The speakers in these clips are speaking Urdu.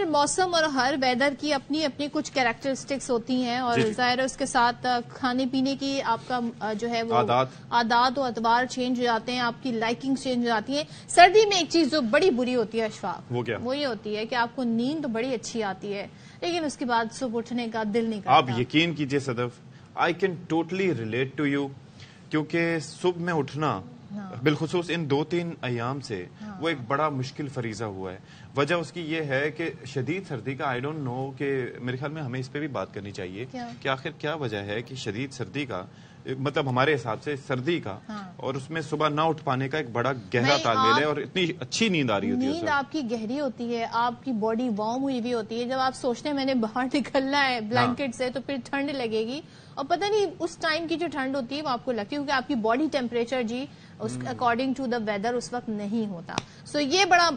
ہر موسم اور ہر ویدر کی اپنی اپنی کچھ کیریکٹرسٹکس ہوتی ہیں اور ظاہر ہے اس کے ساتھ کھانے پینے کی آپ کا جو ہے وہ عادات و اعتبار چینج ہو جاتے ہیں، آپ کی لائکنگ چینج ہو جاتی ہیں. سردی میں ایک چیز جو بڑی بری ہوتی ہے اشفاق، وہ یہ ہوتی ہے کہ آپ کو نیند تو بڑی اچھی آتی ہے لیکن اس کے بعد صبح اٹھنے کا دل نہیں کرتا. آپ یقین کیجئے صدف، I can totally relate to you، کیونکہ صبح میں اٹھنا بالخصوص ان 2-3 ایام سے وہ ایک بڑا مشکل فریضہ ہوا ہے. وجہ اس کی یہ ہے کہ شدید سردی کا آئی ڈونٹ نو کہ میرے خیال میں ہمیں اس پہ بھی بات کرنی چاہیے کہ آخر کیا وجہ ہے کہ شدید سردی کا مطلب ہمارے حساب سے سردی کا اور اس میں صبح نہ اٹھ پانے کا ایک بڑا گہرا تال میل ہے اور اتنی اچھی نیند آ رہی ہوتی ہے. نیند آپ کی گہری ہوتی ہے، آپ کی باڈی وارم ہوئی ہوئی ہوتی ہے. جب آپ سوچتے ہیں میں نے باہر نکلنا ہے بلینکٹ سے تو پھر ٹھنڈ لگے گی اور پتہ نہیں اس ٹائم کی جو ٹھنڈ ہوتی ہے وہ آپ کو لگتی ہے کیونکہ آپ کی body temperature according to the weather اس وقت نہیں ہوتا. سو یہ بڑا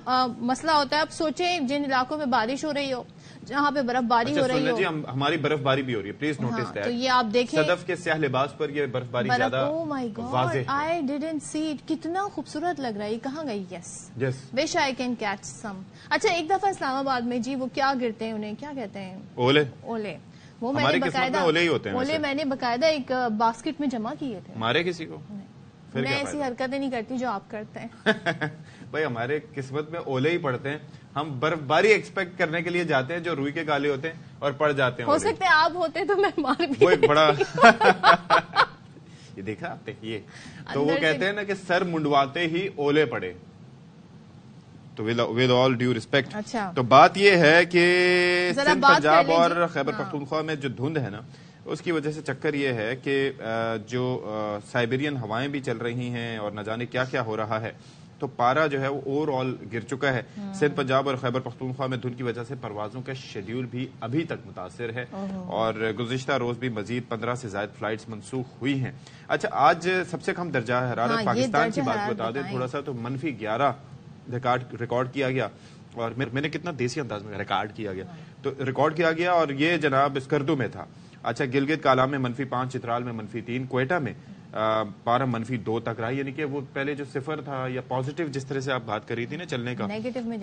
مسئلہ ہوتا ہے. اب سوچیں جن علاقوں میں بارش ہو رہی ہو، جہاں پہ برف باری ہو رہی ہو، ہماری برف باری بھی ہو رہی ہے، پلیز نوٹس دیٹ. تو یہ آپ دیکھیں صدف کے سیاہ لباس پر یہ برف باری زیادہ واضح ہے. I didn't see it. کتنا خوبصورت لگ رہا ہے. کہاں گئی؟ یس وش آئی کین کیچ سم. اچھا ایک دفعہ اسلام آباد میں جی وہ کیا گرتے ہیں، انہیں کیا کہتے ہیں؟ اولے. وہ میں نے باقاعدہ اولے میں نے باقاعدہ ایک باسکٹ میں جمع کیے تھے. ہمارے کسی کو میں ایسی حرکتیں نہیں کرتی جو آپ کرتے ہیں. بھائی ہمارے قسمت میں اولے ہی پڑتے ہیں. ہم برف باری ایکسپیکٹ کرنے کے لیے جاتے ہیں جو روئی کے گالے ہوتے ہیں اور پڑ جاتے ہیں. ہو سکتا ہے آپ ہوتے تو میں مار بھی. وہ ایک بڑا یہ دیکھا آپ نے یہ تو وہ کہتے ہیں نا کہ سر منڈواتے ہی اولے پڑے. تو ود آل ڈیو ریسپیکٹ تو بات یہ ہے کہ سندھ پنجاب اور خیبر پختونخوا میں جو دھند ہے نا اس کی وجہ سے چکر یہ ہے کہ جو سائبیرین ہوائیں بھی چل رہی ہیں اور نہ جانے کیا کیا ہو رہا ہے تو پارا جو ہے وہ اوور آل گر چکا ہے. سندھ پنجاب اور خیبر پختونخوا میں دھند کی وجہ سے پروازوں کا شیڈیول بھی ابھی تک متاثر ہے اور گزشتہ روز بھی مزید 15 سے زائد فلائٹس منسوخ ہوئی ہیں. اچھا آج سب سے کم درجہ حرارت پاکستان کی بات بتا دیں تھوڑا سا تو -11 ریکارڈ کیا گیا. اور میں نے کتنا دیسی انداز میں ریکارڈ کیا گیا تو ریکارڈ کیا گیا اور یہ جناب اسکردو میں تھا. اچھا گلگت کالا میں -5، چترال میں -3، کوئٹہ میں پارا -2 تک رہا. یعنی کہ وہ پہلے جو صفر تھا یا پازیٹیو جس طرح سے آپ بات کر رہی تھی نا چلنے کا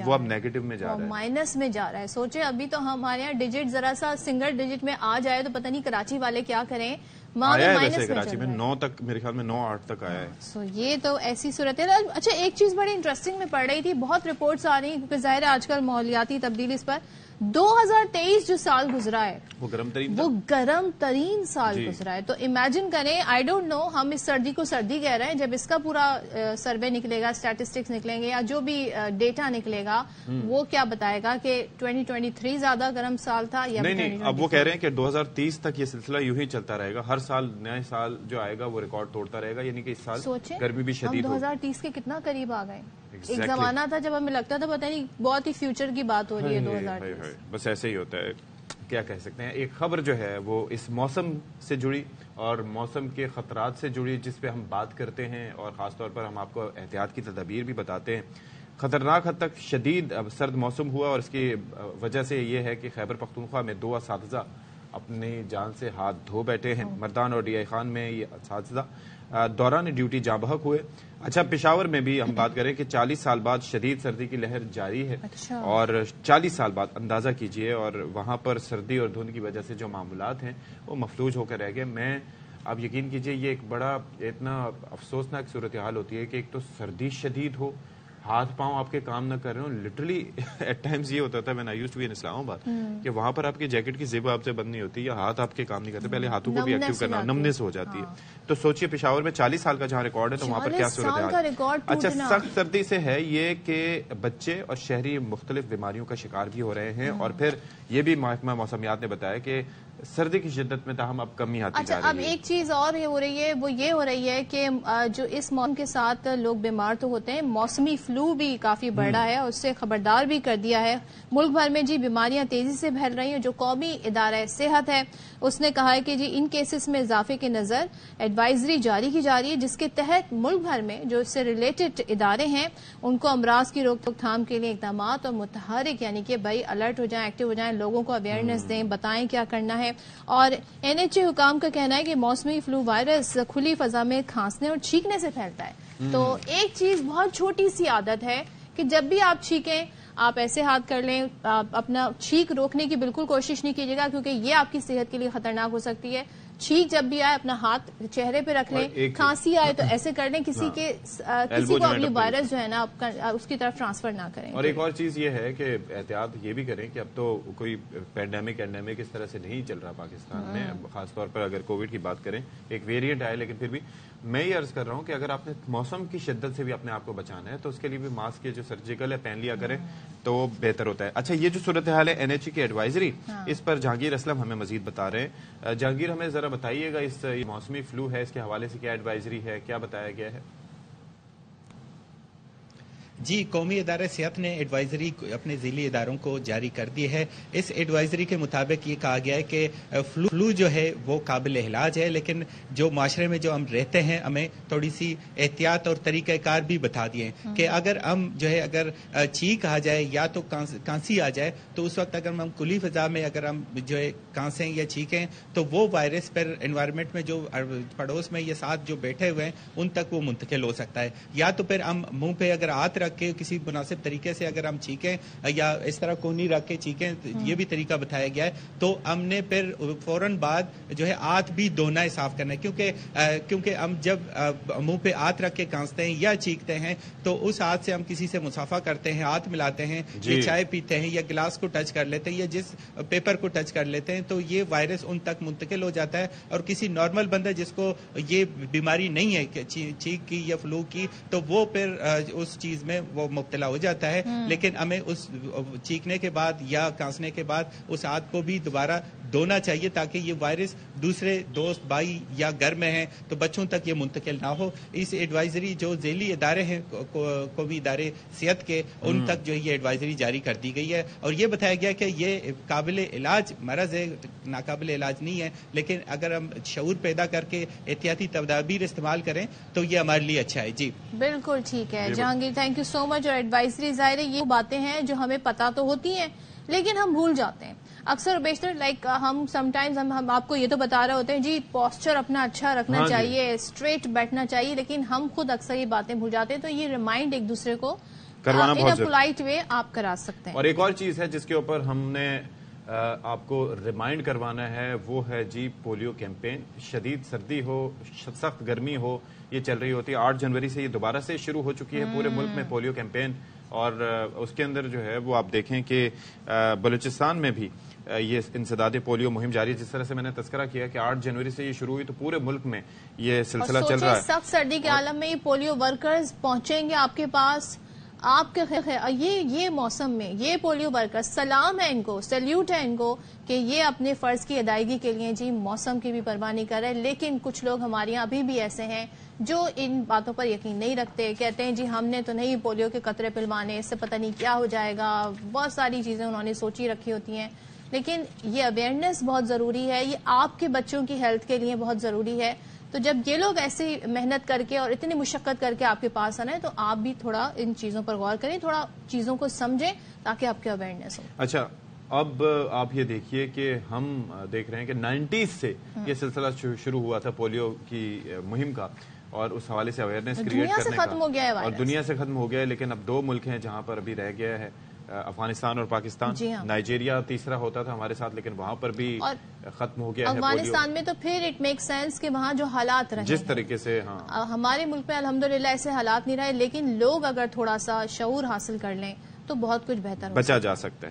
وہ اب نیگیٹو میں جا رہا ہے، مائنس میں جا رہا ہے. سوچیں ابھی تو ہمارے یہاں ڈیجٹ ذرا سا سنگل ڈیجٹ میں آ جائے تو پتہ نہیں کراچی والے کیا کریں. آیا ہے ویسے کراچی میں 9 تک، میرے خیال میں 9-8 تک آیا ہے. سو یہ تو ایسی صورت ہے. اچھا ایک چیز بڑی انٹرسٹنگ میں پڑھ رہی تھی، بہت رپورٹس آ رہی ہیں کیونکہ ظاہر ہے آج کل ماحولیاتی تبدیلی اس پر 2023 جو سال گزرا ہے وہ گرم ترین سال گزرا ہے. تو امیجن کریں، آئی ڈونٹ نو ہم اس سردی کو سردی کہہ رہے ہیں، جب اس کا پورا سروے نکلے گا، اسٹیٹسٹکس نکلیں گے یا جو بھی ڈیٹا نکلے گا وہ کیا بتائے گا کہ 2023 زیادہ گرم سال تھا یا نہیں. اب وہ کہہ رہے ہیں کہ 2030 تک یہ سلسلہ یوں ہی چلتا رہے گا. ہر سال نئے سال جو آئے گا وہ ریکارڈ توڑتا رہے گا. یعنی کہ اس سال گرمی بھی شدید ہوگی. 2030 کے کتنا قریب آ گئے. ایک زمانہ تھا جب ہمیں لگتا تھا پتہ نہیں بہت ہی فیوچر کی بات ہو رہی ہے 2030. بس ایسے ہی ہوتا ہے، کیا کہہ سکتے ہیں. ایک خبر جو ہے وہ اس موسم سے جڑی اور موسم کے خطرات سے جڑی جس پہ ہم بات کرتے ہیں اور خاص طور پر ہم آپ کو احتیاط کی تدابیر بھی بتاتے ہیں. خطرناک حد تک شدید سرد موسم ہوا اور اس کی وجہ سے یہ ہے کہ خیبر پختونخوا میں 2 اساتذہ اپنی جان سے ہاتھ دھو بیٹھے ہیں. مردان اور DI خان میں یہ اساتذہ دوران ڈیوٹی جاں بحق ہوئے. اچھا پشاور میں بھی ہم بات کریں کہ 40 سال بعد شدید سردی کی لہر جاری ہے اور 40 سال بعد اندازہ کیجئے اور وہاں پر سردی اور دھند کی وجہ سے جو معاملات ہیں وہ مفلوج ہو کر رہ گئے. میں اب یقین کیجئے یہ ایک بڑا اتنا افسوسناک صورتحال ہوتی ہے کہ ایک تو سردی شدید ہو، ہاتھ پاؤں آپ کے کام نہ کر رہے ہوں. لٹرلی ایٹ ٹائمز یہ ہوتا تھا when I used to be in اسلام آباد کہ وہاں پر آپ کی جیکٹ کی زب آپ سے بند نہیں ہوتی یا ہاتھ آپ کے کام نہیں کرتے، پہلے ہاتھوں کو بھی ایکٹیو کرنا، نمنس ہو جاتی ہے. تو سوچئے پشاور میں 40 سال کا جہاں ریکارڈ ہے تو وہاں پر کیا صورتحال. اچھا سخت سردی سے ہے یہ کہ بچے اور شہری مختلف بیماریوں کا شکار بھی ہو رہے ہیں اور پھر یہ بھی محکمہ موسمیات نے بتایا کہ سردی کی شدت میں تاہم اب کمی آتی جا رہی ہے. اب ایک چیز اور ہو رہی ہے وہ یہ ہو رہی ہے کہ جو اس موسم کے ساتھ لوگ بیمار تو ہوتے ہیں، موسمی فلو بھی کافی بڑھ رہا ہے، اس سے خبردار بھی کر دیا ہے. ملک بھر میں جی بیماریاں تیزی سے پھیل رہی ہیں. جو قومی ادارہ صحت ہے اس نے کہا ہے کہ جی ان کیسز میں اضافے کے نظر ایڈوائزری جاری کی جا رہی ہے جس کے تحت ملک بھر میں جو اس سے ریلیٹڈ ادارے ہیں ان کو امراض کی روک تھام کے لیے اقدامات اور متحرک یعنی کہ بھائی الرٹ ہو جائیں، ایکٹیو ہو جائیں، لوگوں کو اویئرنیس دیں، بتائیں کیا کرنا ہے. اور NHA حکام کا کہنا ہے کہ موسمی فلو وائرس کھلی فضا میں کھانسنے اور چھینکنے سے پھیلتا ہے. تو ایک چیز بہت چھوٹی سی عادت ہے کہ جب بھی آپ چھینکیں آپ ایسے ہاتھ کر لیں. اپنا چھینک روکنے کی بالکل کوشش نہیں کیجیے گا کیونکہ یہ آپ کی صحت کے لیے خطرناک ہو سکتی ہے. چھینک جب بھی آئے اپنا ہاتھ چہرے پہ رکھ لیں. کھانسی آئے تو ایسے کر لیں, کسی کو اپنی وائرس جو ہے نا اس کی طرف ٹرانسفر نہ کریں. اور ایک اور چیز یہ ہے کہ احتیاط یہ بھی کریں کہ اب تو کوئی پینڈیمک اس طرح سے نہیں چل رہا پاکستان میں, خاص طور پر اگر کووڈ کی بات کریں. ایک ویریئنٹ آئے لیکن پھر بھی میں یہ عرض کر رہا ہوں کہ اگر آپ نے موسم کی شدت سے بھی اپنے آپ کو بچانا ہے تو اس کے لیے بھی ماسک جو سرجیکل ہے پہن لیا کریں تو وہ بہتر ہوتا ہے. اچھا, یہ جو صورتحال ہے NHA کی ایڈوائزری, اس پر جہانگیر اسلم ہمیں مزید بتا رہے ہیں. جہانگیر, ہمیں ذرا بتائیے گا اس موسمی فلو ہے اس کے حوالے سے کیا ایڈوائزری ہے, کیا بتایا گیا ہے؟ جی, قومی ادارہ صحت نے ایڈوائزری اپنے ذیلی اداروں کو جاری کر دی ہے. اس ایڈوائزری کے مطابق یہ کہا گیا ہے کہ فلو جو ہے وہ قابل علاج ہے, لیکن جو معاشرے میں جو ہم رہتے ہیں ہمیں تھوڑی سی احتیاط اور طریقہ کار بھی بتا دیے کہ اگر ہم جو ہے اگر چھینک آ جائے یا تو کانسی آ جائے تو اس وقت اگر ہم کھلی فضا میں اگر ہم جو ہے کانسیں یا چھینکیں تو وہ وائرس پر انوائرمنٹ میں جو پڑوس میں یا ساتھ جو بیٹھے ہوئے ہیں ان تک وہ منتقل ہو سکتا ہے. یا تو پھر ہم منہ پہ اگر ہاتھ رکھ کے کسی مناسب طریقے سے اگر ہم چھینکیں یا اس طرح کونی رکھ کے چھینکیں, یہ بھی طریقہ بتایا گیا ہے. تو ہم نے پھر فوراً بعد جو ہے ہاتھ بھی دھونا ہے, صاف کرنا ہے, کیونکہ ہم جب منہ پہ ہاتھ رکھ کے کانستے ہیں یا چھینکتے ہیں تو اس ہاتھ سے ہم کسی سے مصافحہ کرتے ہیں, ہاتھ ملاتے ہیں, یا چائے پیتے ہیں یا گلاس کو ٹچ کر لیتے ہیں یا جس پیپر کو ٹچ کر لیتے ہیں تو یہ وائرس ان تک منتقل ہو جاتا ہے. اور کسی نارمل بندہ جس کو یہ بیماری نہیں ہے چھینک کی یا فلو کی تو وہ پھر اس چیز میں وہ مبتلا ہو جاتا ہے. لیکن ہمیں اس چیخنے کے بعد یا کانسنے کے بعد اس ہاتھ کو بھی دوبارہ دھونا چاہیے تاکہ یہ وائرس دوسرے دوست بھائی یا گھر میں ہیں تو بچوں تک یہ منتقل نہ ہو. اس ایڈوائزری جو ذیلی ادارے ہیں قومی ادارے صحت کے, ان تک جو یہ ایڈوائزری جاری کر دی گئی ہے. اور یہ بتایا گیا کہ یہ قابل علاج مرض ہے, ناقابل علاج نہیں ہے, لیکن اگر ہم شعور پیدا کر کے احتیاطی تدابیر استعمال کریں تو یہ ہمارے لیے اچھا ہے. جی بالکل ٹھیک ہے جہانگیر, تھینک یو سو مچ. اور ایڈوائزری ظاہر ہے یہ باتیں ہیں جو ہمیں پتہ تو ہوتی ہیں لیکن ہم بھول جاتے ہیں اکثر و بیشتر. لائک ہم سم ٹائمز ہم آپ کو یہ تو بتا رہے ہوتے ہیں جی پوسچر اپنا اچھا رکھنا چاہیے, اسٹریٹ بیٹھنا چاہیے, لیکن ہم خود اکثر یہ باتیں بھول جاتے ہیں. تو یہ ریمائنڈ ایک دوسرے کو کروانا بہت ضروری, پولائٹ وے آپ کرا سکتے ہیں. اور ایک اور چیز ہے جس کے اوپر ہم نے آپ کو ریمائنڈ کروانا ہے وہ ہے جی پولیو کیمپین. شدید سردی ہو, سخت گرمی ہو, یہ چل رہی ہوتی ہے. 8 جنوری سے یہ دوبارہ سے شروع ہو چکی ہے پورے ملک میں پولیو کیمپین. اور اس کے اندر جو ہے وہ آپ دیکھیں کہ بلوچستان میں بھی یہ انسداد پولیو مہم جاری ہے. جس طرح سے میں نے تذکرہ کیا کہ 8 جنوری سے یہ شروع ہوئی تو پورے ملک میں یہ سلسلہ چل رہا ہے. سخت سردی کے عالم میں یہ پولیو ورکرز پہنچیں گے آپ کے پاس, آپ کے یہ موسم میں یہ پولیو ورکر, سلام ہے ان کو, سیلیوٹ ہے ان کو کہ یہ اپنے فرض کی ادائیگی کے لیے جی موسم کی بھی پرواہ نہیں کر رہے. لیکن کچھ لوگ ہمارے یہاں ابھی بھی ایسے ہیں جو ان باتوں پر یقین نہیں رکھتے, کہتے ہیں جی ہم نے تو نہیں پولیو کے قطرے پلوانے, اس سے پتہ نہیں کیا ہو جائے گا. بہت ساری چیزیں انہوں نے سوچی رکھی ہوتی ہیں. لیکن یہ اویئرنیس بہت ضروری ہے, یہ آپ کے بچوں کی ہیلتھ کے لیے بہت ضروری ہے. تو جب یہ لوگ ایسی محنت کر کے اور اتنی مشقت کر کے آپ کے پاس آنا ہے تو آپ بھی تھوڑا ان چیزوں پر غور کریں, تھوڑا چیزوں کو سمجھیں تاکہ آپ کے اویئرنیس ہو. اچھا, اب آپ یہ دیکھیے کہ ہم دیکھ رہے ہیں کہ 90s سے یہ سلسلہ شروع ہوا تھا پولیو کی مہم کا, اور اس حوالے سے اویئرنیس کریٹ کرنے کا, ختم ہو گیا ہے اور دنیا سے ختم ہو گیا ہے. لیکن اب 2 ملک ہیں جہاں پر ابھی رہ گیا ہے, افغانستان اور پاکستان. نائجیریا تیسرا ہوتا تھا ہمارے ساتھ لیکن وہاں پر بھی ختم ہو گیا ہے افغانستان میں. تو پھر اٹ میک سینس کہ وہاں جو حالات رہے جس طریقے سے, ہمارے ملک میں الحمدللہ ایسے حالات نہیں رہے, لیکن لوگ اگر تھوڑا سا شعور حاصل کر لیں تو بہت کچھ بہتر بچا جا سکتا ہے.